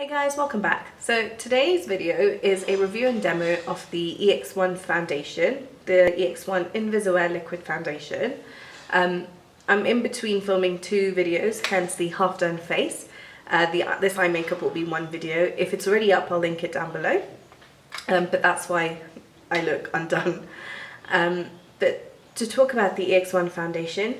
Hey guys, welcome back. So today's video is a review and demo of the EX1 foundation, the EX1 Invisiwear liquid foundation. I'm in between filming two videos, hence the half done face. This eye makeup will be one video. If it's already up, I'll link it down below. But that's why I look undone. But to talk about the EX1 foundation,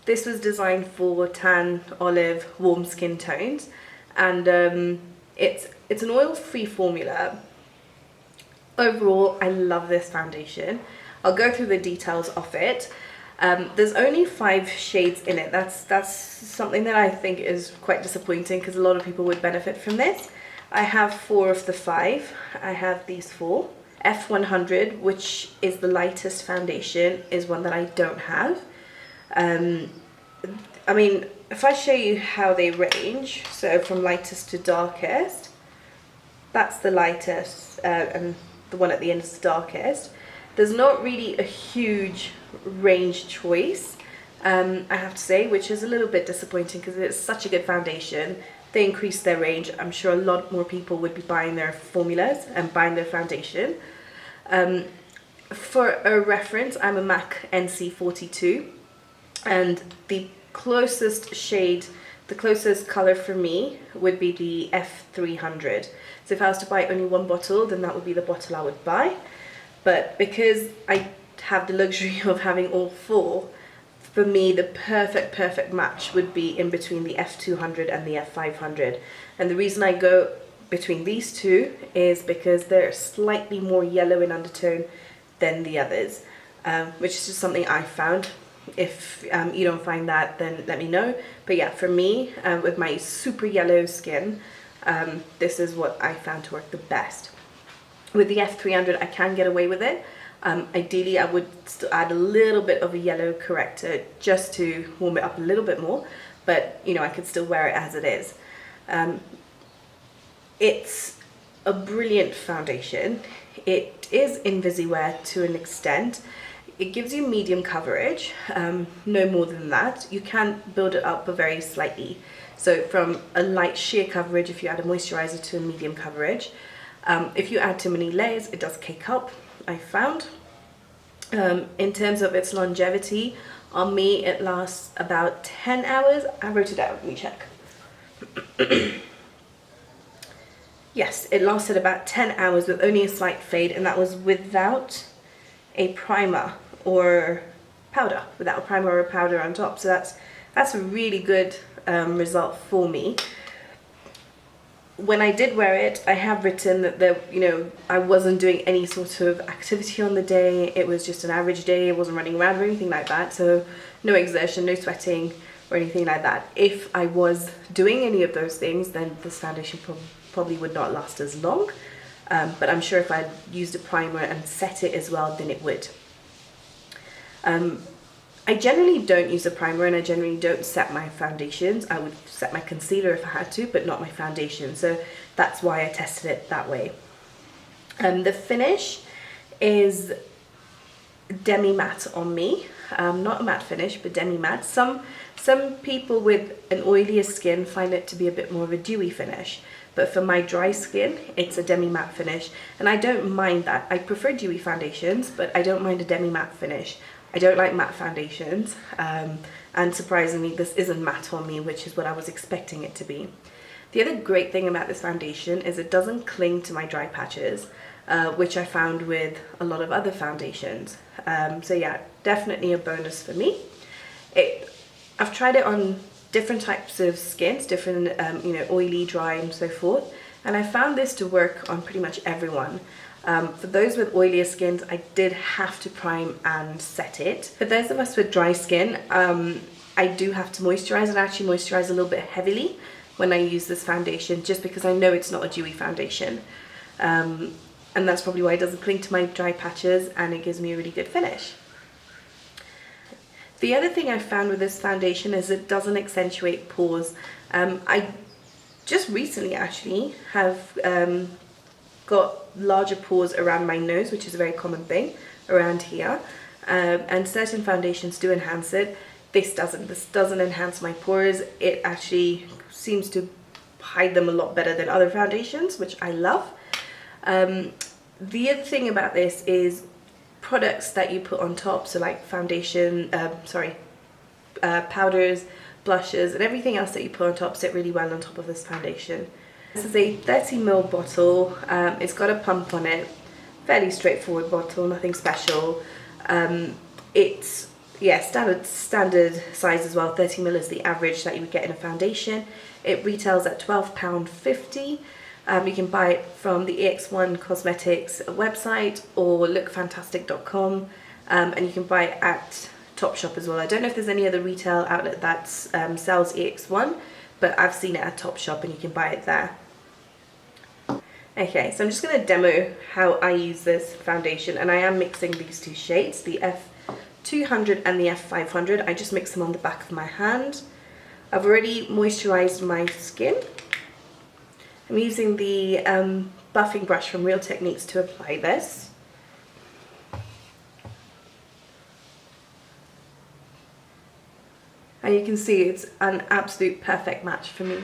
this was designed for tan, olive, warm skin tones, and it's an oil-free formula. Overall, I love this foundation. I'll go through the details of it. There's only 5 shades in it. That's something that I think is quite disappointing because a lot of people would benefit from this. I have 4 of the 5. I have these 4. F100, which is the lightest foundation, is one that I don't have. I mean, if I show you how they range, so from lightest to darkest, that's the lightest, and the one at the end is the darkest. There's not really a huge range choice, I have to say, which is a little bit disappointing because it's such a good foundation. They increased their range. I'm sure a lot more people would be buying their formulas and buying their foundation. For a reference, I'm a MAC NC42, and the closest shade, the closest color for me would be the F300. So if I was to buy only one bottle, then that would be the bottle I would buy. But because I have the luxury of having all 4, for me the perfect match would be in between the F200 and the F500. And the reason I go between these two is because they're slightly more yellow in undertone than the others, which is just something I found. If you don't find that, then let me know. But yeah, for me, with my super yellow skin, this is what I found to work the best. With the F300, I can get away with it. Ideally, I would still add a little bit of a yellow corrector just to warm it up a little bit more, but you know, I could still wear it as it is. It's a brilliant foundation. It is Invisiwear to an extent. It gives you medium coverage, no more than that. You can build it up very slightly. So from a light sheer coverage, if you add a moisturizer, to a medium coverage. If you add too many layers, it does cake up, I found. In terms of its longevity, on me it lasts about 10 hours. I wrote it out, let me check. Yes, it lasted about 10 hours with only a slight fade, and that was without a primer or powder, without a primer or a powder on top. So that's a really good result for me. When I did wear it, I have written that I wasn't doing any sort of activity on the day. It was just an average day. I wasn't running around or anything like that. So no exertion, no sweating or anything like that. If I was doing any of those things, then this foundation probably would not last as long. But I'm sure if I used a primer and set it as well, then it would. I generally don't use a primer, and I generally don't set my foundations. I would set my concealer if I had to, but not my foundation. So that's why I tested it that way. The finish is demi-matte on me. Not a matte finish, but demi-matte. Some people with an oilier skin find it to be a bit more of a dewy finish. But for my dry skin, it's a demi-matte finish. And I don't mind that. I prefer dewy foundations, but I don't mind a demi-matte finish. I don't like matte foundations. And surprisingly, this isn't matte on me, which is what I was expecting it to be. The other great thing about this foundation is it doesn't cling to my dry patches, which I found with a lot of other foundations. So yeah, definitely a bonus for me. I've tried it on different types of skins, different oily, dry and so forth, and I found this to work on pretty much everyone. For those with oilier skins, I did have to prime and set it. For those of us with dry skin, I do have to moisturize, and actually moisturize a little bit heavily when I use this foundation, just because I know it's not a dewy foundation. And that's probably why it doesn't cling to my dry patches, and it gives me a really good finish. The other thing I found with this foundation is it doesn't accentuate pores. I just recently actually have got larger pores around my nose, which is a very common thing around here, and certain foundations do enhance it. This doesn't enhance my pores. It actually seems to hide them a lot better than other foundations, which I love. The other thing about this is products that you put on top, so like foundation, powders, blushes, and everything else that you put on top sit really well on top of this foundation. This is a 30ml bottle. It's got a pump on it. Fairly straightforward bottle, nothing special. It's standard size as well. 30ml is the average that you would get in a foundation. It retails at £12.50. You can buy it from the EX1 Cosmetics website or lookfantastic.com, and you can buy it at Topshop as well. I don't know if there's any other retail outlet that sells EX1, but I've seen it at Topshop and you can buy it there. Okay, so I'm just going to demo how I use this foundation, and I am mixing these two shades, the F200 and the F500. I just mix them on the back of my hand. I've already moisturized my skin. I'm using the buffing brush from Real Techniques to apply this. And you can see it's an absolute perfect match for me.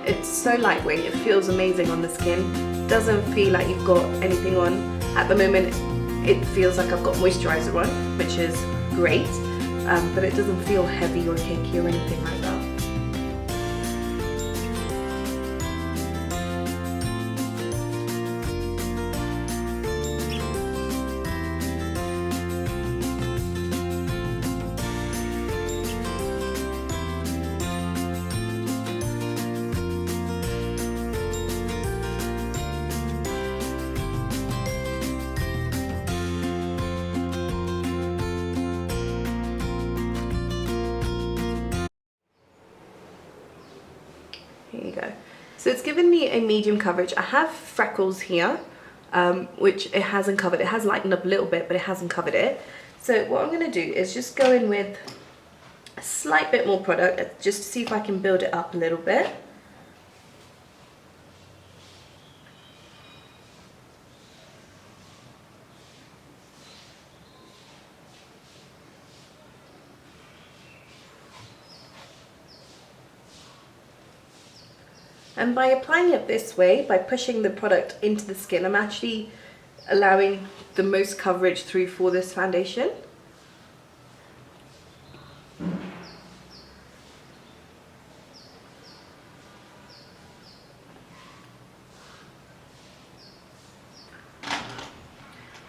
It's so lightweight, it feels amazing on the skin. Doesn't feel like you've got anything on. At the moment it feels like I've got moisturizer on, which is great, but it doesn't feel heavy or cakey or anything like that. Here you go. So it's given me a medium coverage. I have freckles here, which it hasn't covered. It has lightened up a little bit, but it hasn't covered it. So what I'm going to do is just go in with a slight bit more product, just to see if I can build it up a little bit. And by applying it this way, by pushing the product into the skin, I'm actually allowing the most coverage through for this foundation.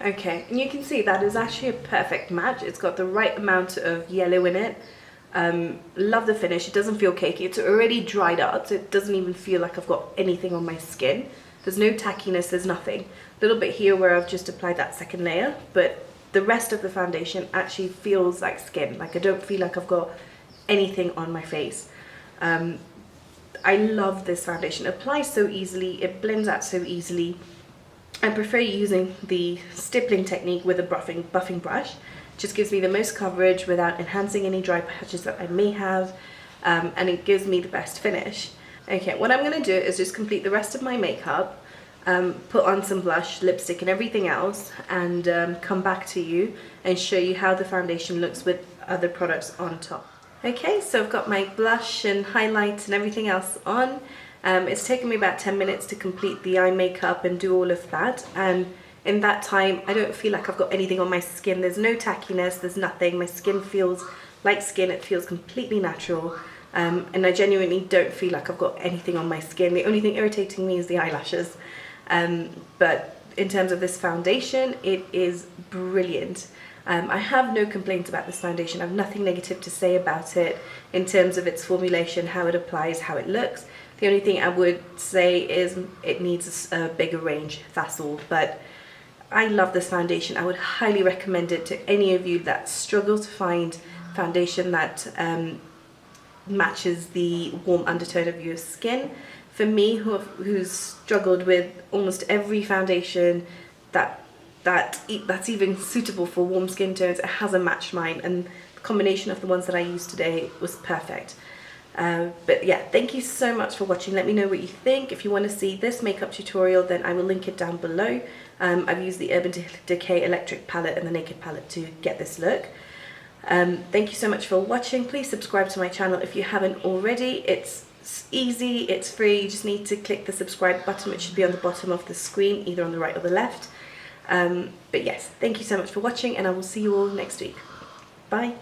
Okay, and you can see that is actually a perfect match. It's got the right amount of yellow in it. Love the finish. It doesn't feel cakey. It's already dried out, so it doesn't even feel like I've got anything on my skin. There's no tackiness, there's nothing. A little bit here where I've just applied that second layer, but the rest of the foundation actually feels like skin. Like I don't feel like I've got anything on my face. I love this foundation. It applies so easily, it blends out so easily. I prefer using the stippling technique with a buffing brush. Just gives me the most coverage without enhancing any dry patches that I may have, and it gives me the best finish. Okay, what I'm going to do is just complete the rest of my makeup, put on some blush, lipstick and everything else, and come back to you and show you how the foundation looks with other products on top. Okay, so I've got my blush and highlights and everything else on. It's taken me about 10 minutes to complete the eye makeup and do all of that, and in that time I don't feel like I've got anything on my skin. There's no tackiness, there's nothing. My skin feels like skin, it feels completely natural, and I genuinely don't feel like I've got anything on my skin. The only thing irritating me is the eyelashes, but in terms of this foundation, it is brilliant. I have no complaints about this foundation. I have nothing negative to say about it in terms of its formulation, how it applies, how it looks. The only thing I would say is it needs a bigger range, that's all. But I love this foundation. I would highly recommend it to any of you that struggle to find foundation that matches the warm undertone of your skin. For me, who's struggled with almost every foundation that's even suitable for warm skin tones, it hasn't matched mine, and the combination of the ones that I used today was perfect. But yeah, thank you so much for watching. Let me know what you think. If you want to see this makeup tutorial, then I will link it down below. I've used the Urban Decay Electric palette and the Naked palette to get this look. Thank you so much for watching. Please subscribe to my channel if you haven't already. It's easy, it's free. You just need to click the subscribe button, which should be on the bottom of the screen, either on the right or the left. But yes, thank you so much for watching, and I will see you all next week. Bye.